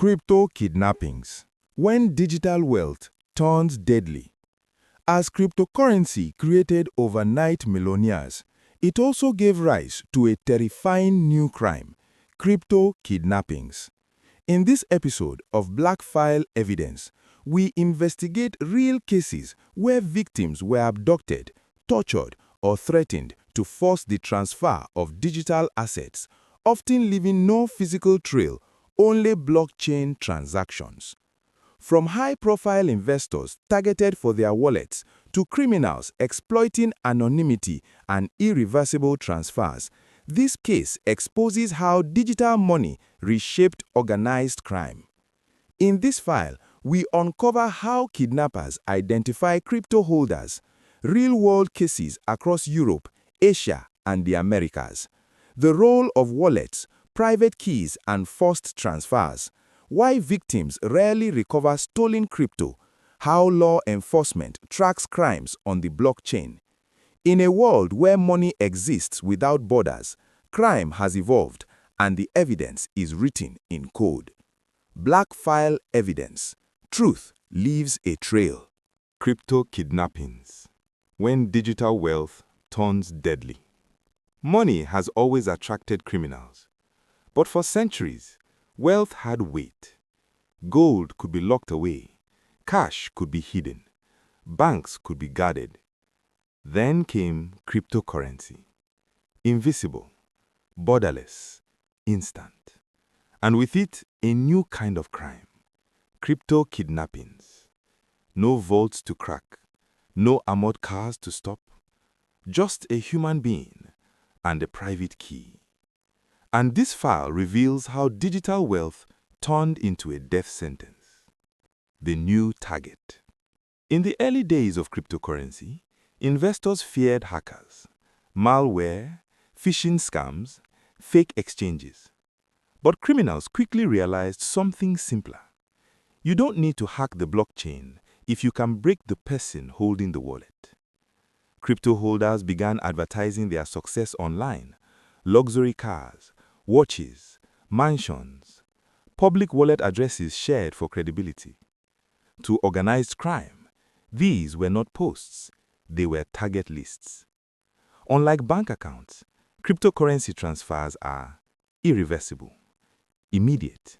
Crypto kidnappings. When digital wealth turns deadly. As cryptocurrency created overnight millionaires, it also gave rise to a terrifying new crime, crypto kidnappings. In this episode of Black File Evidence, we investigate real cases where victims were abducted, tortured, or threatened to force the transfer of digital assets, often leaving no physical trail, only blockchain transactions. From high-profile investors targeted for their wallets to criminals exploiting anonymity and irreversible transfers, this case exposes how digital money reshaped organized crime. In this file, we uncover how kidnappers identify crypto holders, real-world cases across Europe, Asia, and the Americas, the role of wallets, private keys, and forced transfers, why victims rarely recover stolen crypto, how law enforcement tracks crimes on the blockchain. In a world where money exists without borders, crime has evolved and the evidence is written in code. Black File Evidence. Truth leaves a trail. Crypto kidnappings. When digital wealth turns deadly. Money has always attracted criminals. But for centuries, wealth had weight. Gold could be locked away. Cash could be hidden. Banks could be guarded. Then came cryptocurrency. Invisible, borderless, instant. And with it, a new kind of crime. Crypto kidnappings. No vaults to crack. No armored cars to stop. Just a human being and a private key. And this file reveals how digital wealth turned into a death sentence. The new target. In the early days of cryptocurrency, investors feared hackers, malware, phishing scams, fake exchanges. But criminals quickly realized something simpler. You don't need to hack the blockchain if you can break the person holding the wallet. Crypto holders began advertising their success online: luxury cars, watches, mansions, public wallet addresses shared for credibility. To organized crime, these were not posts, they were target lists. Unlike bank accounts, cryptocurrency transfers are irreversible, immediate,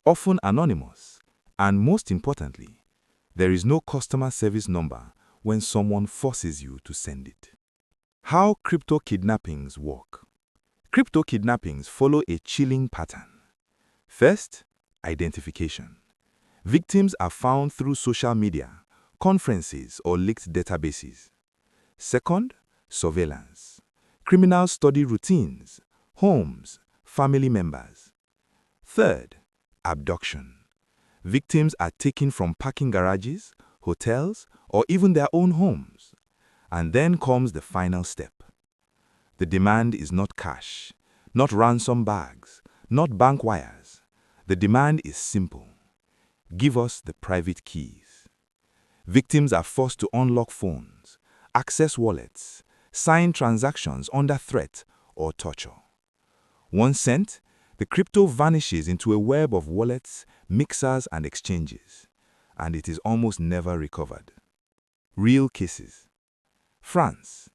often anonymous, and most importantly, there is no customer service number when someone forces you to send it. How crypto kidnappings work. Crypto kidnappings follow a chilling pattern. First, identification. Victims are found through social media, conferences, or leaked databases. Second, surveillance. Criminals study routines, homes, family members. Third, abduction. Victims are taken from parking garages, hotels, or even their own homes. And then comes the final step. The demand is not cash, not ransom bags, not bank wires. The demand is simple. Give us the private keys. Victims are forced to unlock phones, access wallets, sign transactions under threat or torture. Once sent, the crypto vanishes into a web of wallets, mixers, and exchanges, and it is almost never recovered. Real cases. France.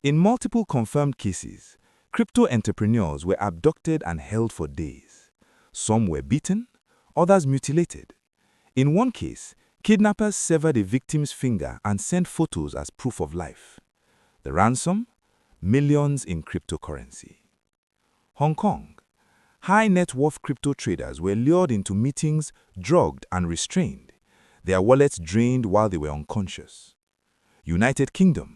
In multiple confirmed cases, crypto entrepreneurs were abducted and held for days. Some were beaten, others mutilated. In one case, kidnappers severed a victim's finger and sent photos as proof of life. The ransom? Millions in cryptocurrency. Hong Kong. High net worth crypto traders were lured into meetings, drugged, and restrained, their wallets drained while they were unconscious. United Kingdom.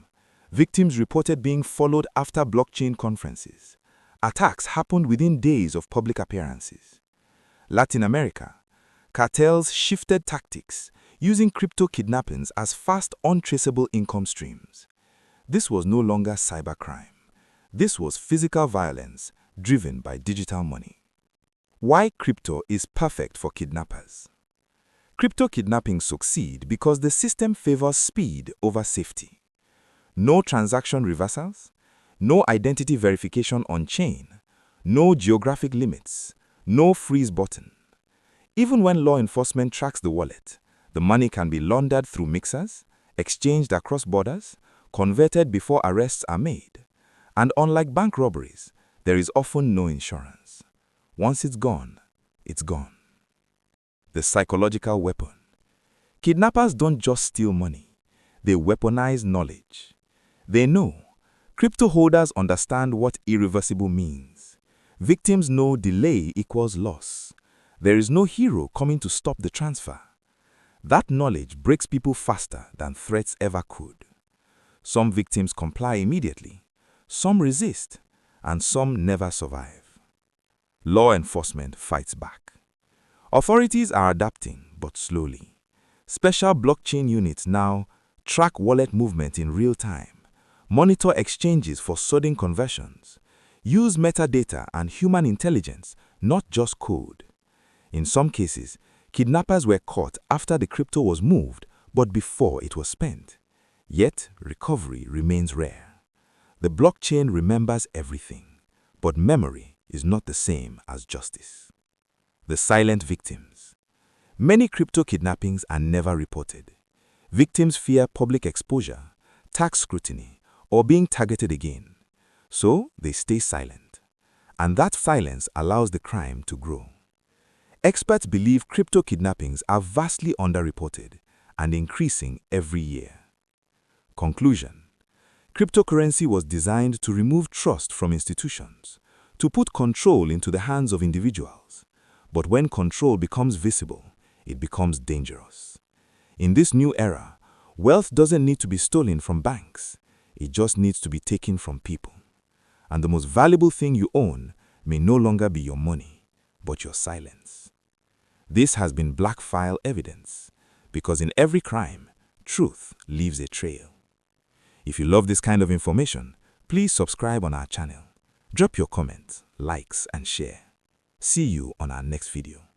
Victims reported being followed after blockchain conferences. Attacks happened within days of public appearances. Latin America. Cartels shifted tactics, using crypto kidnappings as fast, untraceable income streams. This was no longer cybercrime. This was physical violence driven by digital money. Why crypto is perfect for kidnappers. Crypto kidnappings succeed because the system favors speed over safety. No transaction reversals, no identity verification on-chain, no geographic limits, no freeze button. Even when law enforcement tracks the wallet, the money can be laundered through mixers, exchanged across borders, converted before arrests are made. And unlike bank robberies, there is often no insurance. Once it's gone, it's gone. The psychological weapon. Kidnappers don't just steal money, they weaponize knowledge. They know. Crypto holders understand what irreversible means. Victims know delay equals loss. There is no hero coming to stop the transfer. That knowledge breaks people faster than threats ever could. Some victims comply immediately, some resist, and some never survive. Law enforcement fights back. Authorities are adapting, but slowly. Special blockchain units now track wallet movement in real time, monitor exchanges for sudden conversions, use metadata and human intelligence, not just code. In some cases, kidnappers were caught after the crypto was moved, but before it was spent. Yet, recovery remains rare. The blockchain remembers everything, but memory is not the same as justice. The silent victims. Many crypto kidnappings are never reported. Victims fear public exposure, tax scrutiny, or being targeted again. So, they stay silent. And that silence allows the crime to grow. Experts believe crypto kidnappings are vastly underreported and increasing every year. Conclusion. Cryptocurrency was designed to remove trust from institutions, to put control into the hands of individuals. But when control becomes visible, it becomes dangerous. In this new era, wealth doesn't need to be stolen from banks. It just needs to be taken from people. And the most valuable thing you own may no longer be your money, but your silence. This has been Black File Evidence, because in every crime, truth leaves a trail. If you love this kind of information, please subscribe on our channel. Drop your comments, likes, and share. See you on our next video.